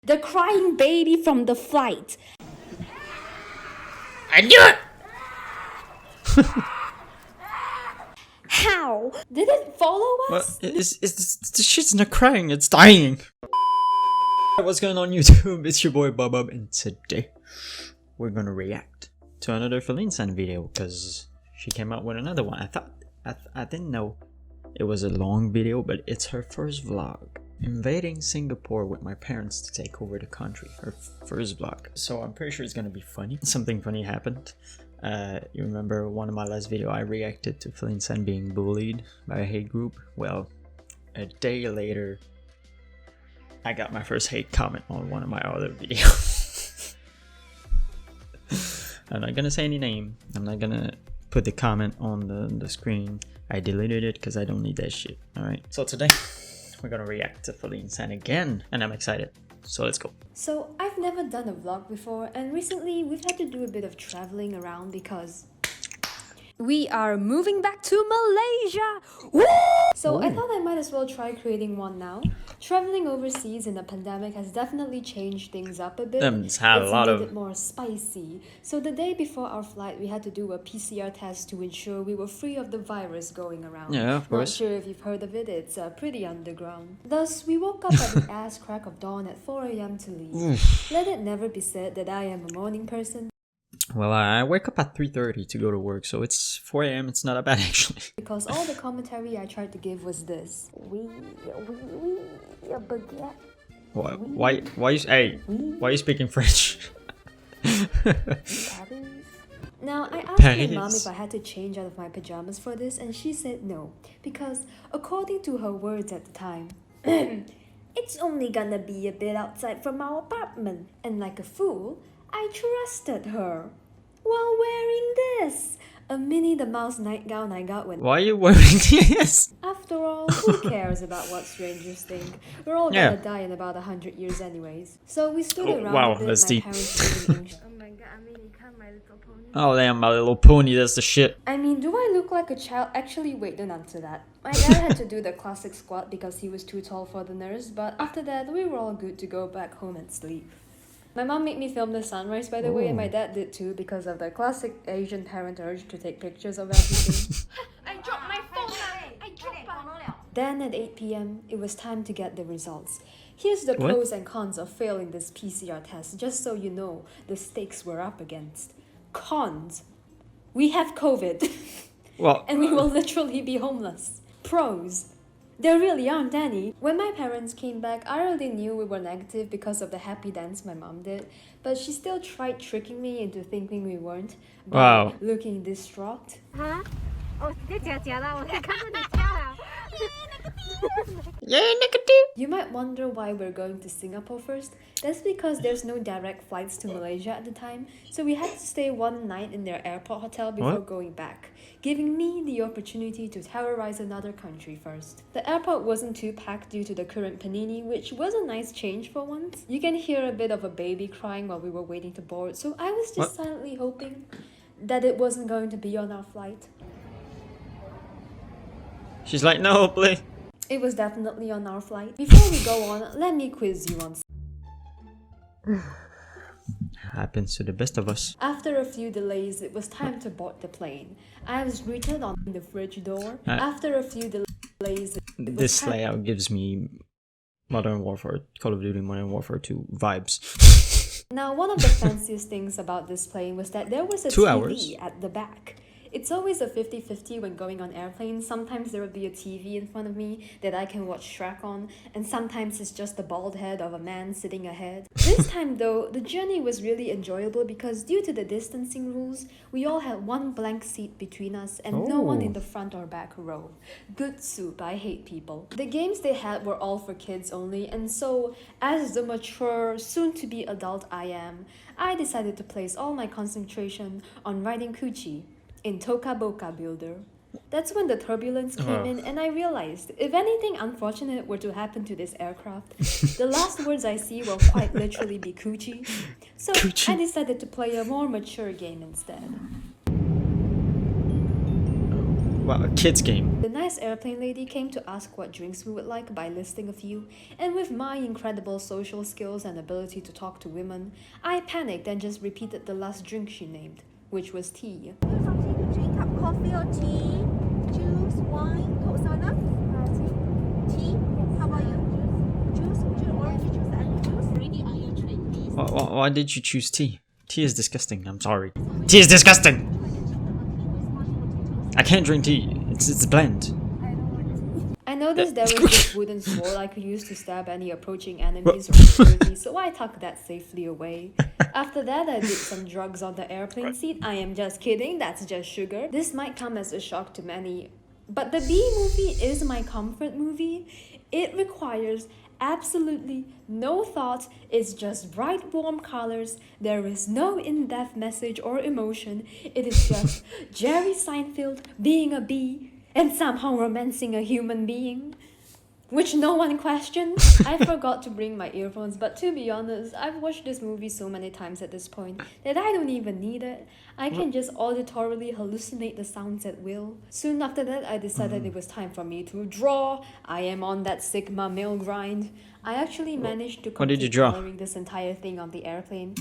The crying baby from the flight. I knew it! How? Did it follow us? The shit's not crying, it's dying. What's going on YouTube? It's your boy Bob, and today we're gonna react to another Faline San video because she came out with another one. I didn't know it was a long video, but it's her first vlog. Invading Singapore with my parents to take over the country. Her first vlog. So I'm pretty sure it's gonna be funny. Something funny happened. You remember one of my last video I reacted to Faline San being bullied by a hate group? Well, a day later I got my first hate comment on one of my other videos. I'm not gonna say any name. I'm not gonna put the comment on the screen. I deleted it because I don't need that shit. Alright, so today we're gonna react to Faline San again, and I'm excited. So let's go. So I've never done a vlog before, and recently we've had to do a bit of traveling around because we are moving back to Malaysia! Woo! So I thought I might as well try creating one now. Traveling overseas in a pandemic has definitely changed things up a bit. It's had a lot made of it more spicy. So the day before our flight, we had to do a PCR test to ensure we were free of the virus going around. Yeah, of course. Not sure if you've heard of it, it's pretty underground. Thus, we woke up at the ass crack of dawn at 4 AM to leave. Let it never be said that I am a morning person. Well, I wake up at 3:30 to go to work, so it's 4 AM. It's not that bad actually. Because all the commentary I tried to give was this. A baguette. Why are you speaking French? Now, I asked my mom if I had to change out of my pajamas for this, and she said no. Because, according to her words at the time, it's only gonna be a bit outside from our apartment. And like a fool, I trusted her. While wearing this, a Minnie the Mouse nightgown I got when... Why are you wearing this? After all, who cares about what strangers think? We're all gonna die in about 100 years anyways. So we stood around a bit, that's my deep. parents reading English. Oh my god, I mean, you can't My Little Pony. Oh damn, My Little Pony, that's the shit. I mean, do I look like a child? Actually, wait, don't answer that. My dad had to do the classic squat because he was too tall for the nurse, but after that, we were all good to go back home and sleep. My mom made me film the sunrise, by the way, and my dad did too because of the classic Asian parent urge to take pictures of everything. I dropped my phone. I dropped it. Then at 8 PM, it was time to get the results. Here's the pros and cons of failing this PCR test, just so you know the stakes we're up against. Cons. We have COVID. Well, and we will literally be homeless. Pros. There really aren't any. When my parents came back, I already knew we were negative because of the happy dance my mom did, but she still tried tricking me into thinking we weren't by looking distraught. Huh? Oh, 你在假的，我在看到你跳了。 yeah, negative. You might wonder why we're going to Singapore first. That's because there's no direct flights to Malaysia at the time, so we had to stay one night in their airport hotel before going back, giving me the opportunity to terrorize another country first. The airport wasn't too packed due to the current panini, which was a nice change for once. You can hear a bit of a baby crying while we were waiting to board, so I was just silently hoping that it wasn't going to be on our flight. She's like, no, please. It was definitely on our flight. Before we go on, let me quiz you on. Happens to the best of us. After a few delays, it was time to board the plane. I was greeted on the fridge door. After a few delays, This layout gives me Modern Warfare, Call of Duty Modern Warfare 2 vibes. Now, one of the fanciest things about this plane was that there was a TV at the back. It's always a 50-50 when going on airplanes. Sometimes there will be a TV in front of me that I can watch Shrek on, and sometimes it's just the bald head of a man sitting ahead. This time though, the journey was really enjoyable because due to the distancing rules, we all had one blank seat between us and no one in the front or back row. Good soup, I hate people. The games they had were all for kids only, and so, as the mature, soon-to-be adult I am, I decided to place all my concentration on riding Coochie in Toka Boca Builder. That's when the turbulence came in and I realized if anything unfortunate were to happen to this aircraft, the last words I see will quite literally be Coochie. So I decided to play a more mature game instead. Wow, a kid's game. The nice airplane lady came to ask what drinks we would like by listing a few, and with my incredible social skills and ability to talk to women, I panicked and just repeated the last drink she named, which was tea. Something to drink up, coffee or tea, juice, wine, Coke soda, tea. How about you? Juice, orange juice, and juice. Ready on your tray, please. Why did you choose tea? Tea is disgusting. I'm sorry. Tea is disgusting. I can't drink tea. It's bland. I noticed there was this wooden sword I could use to stab any approaching enemies or security, so I tucked that safely away. After that, I did some drugs on the airplane seat. I am just kidding, that's just sugar. This might come as a shock to many, but the B movie is my comfort movie. It requires absolutely no thought, it's just bright warm colors, there is no in-depth message or emotion, it is just Jerry Seinfeld being a bee and somehow romancing a human being, which no one questioned. I forgot to bring my earphones, but to be honest, I've watched this movie so many times at this point that I don't even need it. I can just auditorily hallucinate the sounds at will. Soon after that, I decided it was time for me to draw. I am on that Sigma male grind. I actually managed to What did you complete draw? coloring this entire thing on the airplane.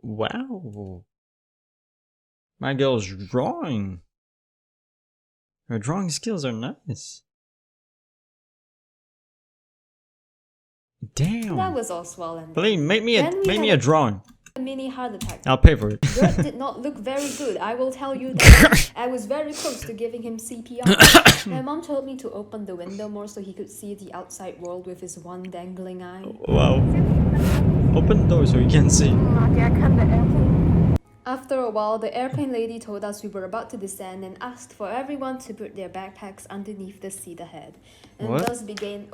Wow. My girl's drawing. Her drawing skills are nice. Damn. That was all swell and Faline, make me Then we a had drawing. a mini heart attack. I'll pay for it. Gert did not look very good, I will tell you that. I was very close to giving him CPR. My mom told me to open the window more so he could see the outside world with his one dangling eye. Wow. Open the door so we can see. After a while, the airplane lady told us we were about to descend and asked for everyone to put their backpacks underneath the seat ahead. And What? thus began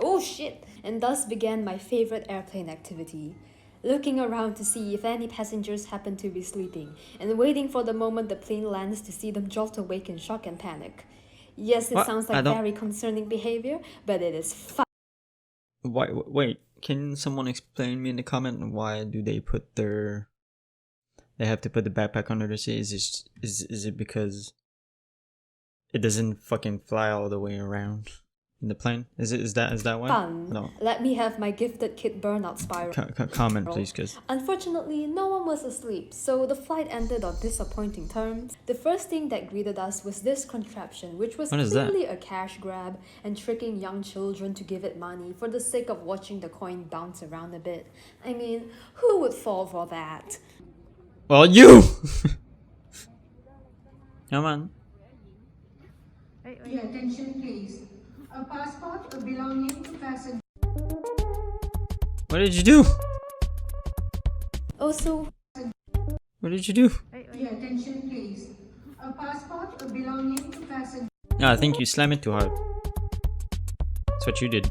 And thus began my favorite airplane activity. Looking around to see if any passengers happened to be sleeping, and waiting for the moment the plane lands to see them jolt awake in shock and panic. Yes, it What? sounds I like don't- very concerning behavior, but it is Wait, can someone explain me in the comment why do they put their... They have to put the backpack under the seat? Is it because it doesn't fucking fly all the way around in the plane? Is that why? fun. No. Let me have my gifted kid burnout spiral. Comment please, cause Unfortunately, no one was asleep, so the flight ended on disappointing terms. The first thing that greeted us was this contraption, which was What is that? clearly a cash grab and tricking young children to give it money for the sake of watching the coin bounce around a bit. I mean, who would fall for that? well, you. Come on. Your attention, please. A passport belonging to passenger. What did you do? Also, What did you do? Your attention, please. A passport belonging to passenger. No, I think you slammed it too hard. That's what you did.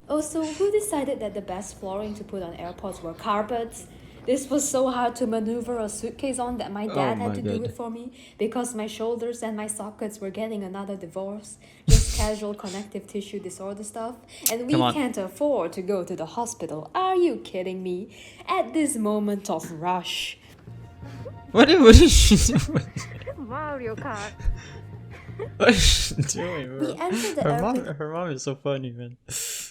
who decided that the best flooring to put on airports were carpets? This was so hard to maneuver a suitcase on that my dad Oh had my to do God. it for me because my shoulders and my sockets were getting another divorce. Just casual connective tissue disorder stuff. And we Come on. can't afford to go to the hospital. Are you kidding me? At this moment of rush. What is she doing? Mario Kart. What is she doing, We bro? entered the Her airplane. mom is so funny, man.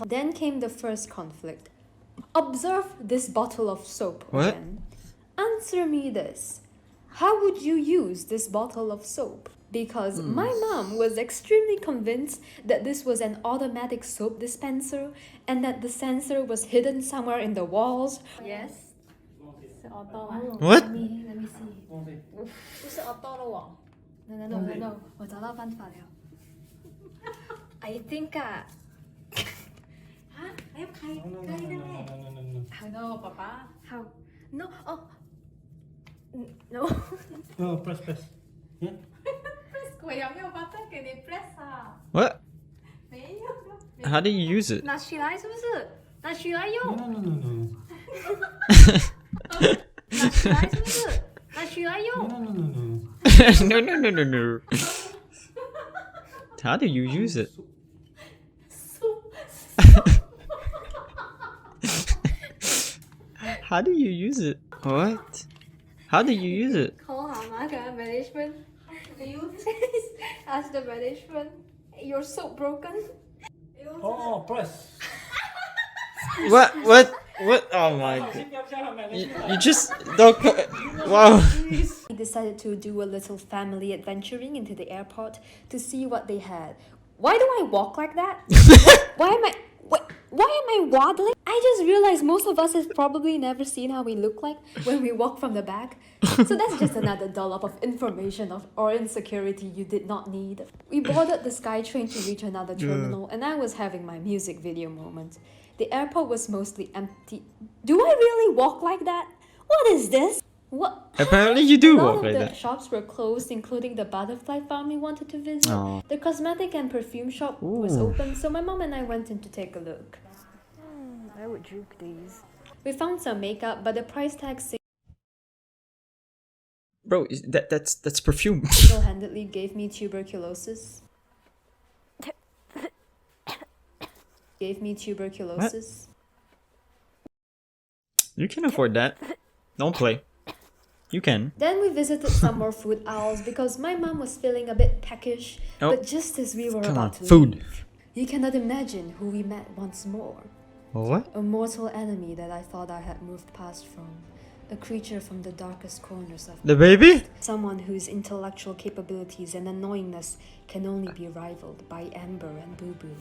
Then came the first conflict. Observe this bottle of soap What? again. Answer me this. How would you use this bottle of soap? Because my mom was extremely convinced that this was an automatic soap dispenser and that the sensor was hidden somewhere in the walls. Yes. What? Let me see. 不是 auto 了哦。No， 我找到办法了。I think 啊。还要开的嘞。Hello， 爸爸。How? No. Oh. No. No, press. Yeah? Press 我有没有 button 给你 press 啊？ What? 没有。 How do you use it? 拿起来是不是？拿起来用。 No. 拿起来是不是？拿起来用。 No. How do you use it? How do you use it? What? How do you use it? call 好吗？给他 management Can you ask the management? You're so broken. Oh, press. What? Oh my god. You just don't. Wow. We decided to do a little family adventuring into the airport to see what they had. Why do I walk like that? Why am I waddling? I just realized most of us have probably never seen how we look like when we walk from the back. So that's just another dollop of information or insecurity you did not need. We boarded the SkyTrain to reach another terminal, and I was having my music video moment. The airport was mostly empty. Do I really walk like that? What is this? What? Apparently you do A lot walk of like the that. shops were closed, including the butterfly farm we wanted to visit. Aw. The cosmetic and perfume shop was Ooh. open, so my mom and I went in to take a look. I would drink these. We found some makeup, but the price tag Bro, that's perfume. single-handedly gave me tuberculosis. You can afford that. Don't play. You can. Then we visited some more food aisles because my mom was feeling a bit peckish. Oh. But just as we were Come about on, to food. leave, you cannot imagine who we met once more. What? A mortal enemy that I thought I had moved past from. A creature from the darkest corners of The baby? someone whose intellectual capabilities and annoyingness can only be rivaled by Amber and Boo Boo.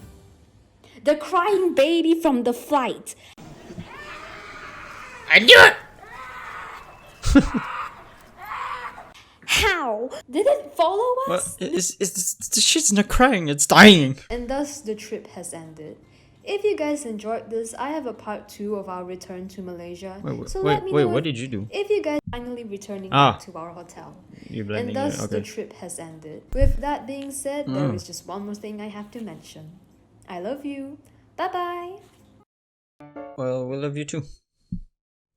The crying baby from the flight. I knew it! How? Did it follow us? The shit's not crying, it's dying. And thus the trip has ended. If you guys enjoyed this, I have a part 2 of our return to Malaysia. So let me know What did you do? if you guys finally returning Ah. back to our hotel. You're And blending thus it, the okay. trip has ended. With that being said, there is just one more thing I have to mention. I love you. Bye bye. Well, we love you too.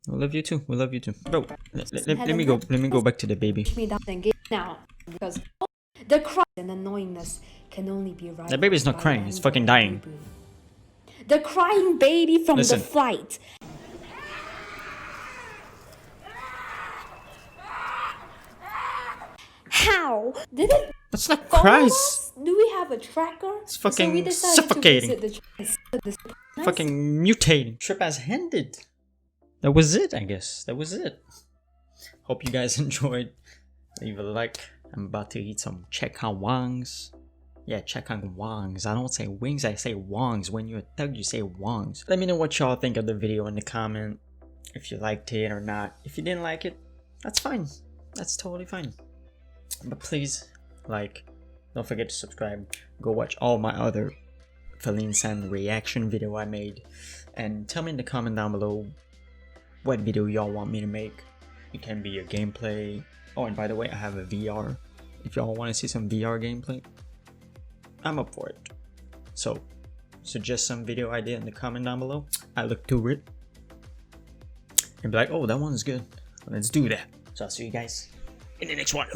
We love you too. We love you too. Bro, let me go. Let me go back to the baby. Me down and get now because the cry and annoyingness can only be right. The baby's not crying, he's fucking dying. The crying baby from Listen. the flight. How? Did it That's not follow cries. us? Do we have a tracker? It's fucking we decided suffocating. To visit the Fucking mutating. Trip has ended. That was it, I guess. That was it. Hope you guys enjoyed. Leave a like. I'm about to eat some Chekang Wangs. Yeah, Chekang Wangs. I don't say wings, I say Wangs. When you're a thug, you say Wangs. Let me know what y'all think of the video in the comment. If you liked it or not. If you didn't like it, that's fine. That's totally fine. But please, like, don't forget to subscribe. Go watch all my other Faline San reaction video I made. And tell me in the comment down below what video y'all want me to make. It can be a gameplay. Oh, and by the way, I have a VR. If y'all want to see some VR gameplay, I'm up for it. So, suggest some video idea in the comment down below. I look through it and be like, oh, that one's good. Let's do that. So I'll see you guys in the next one.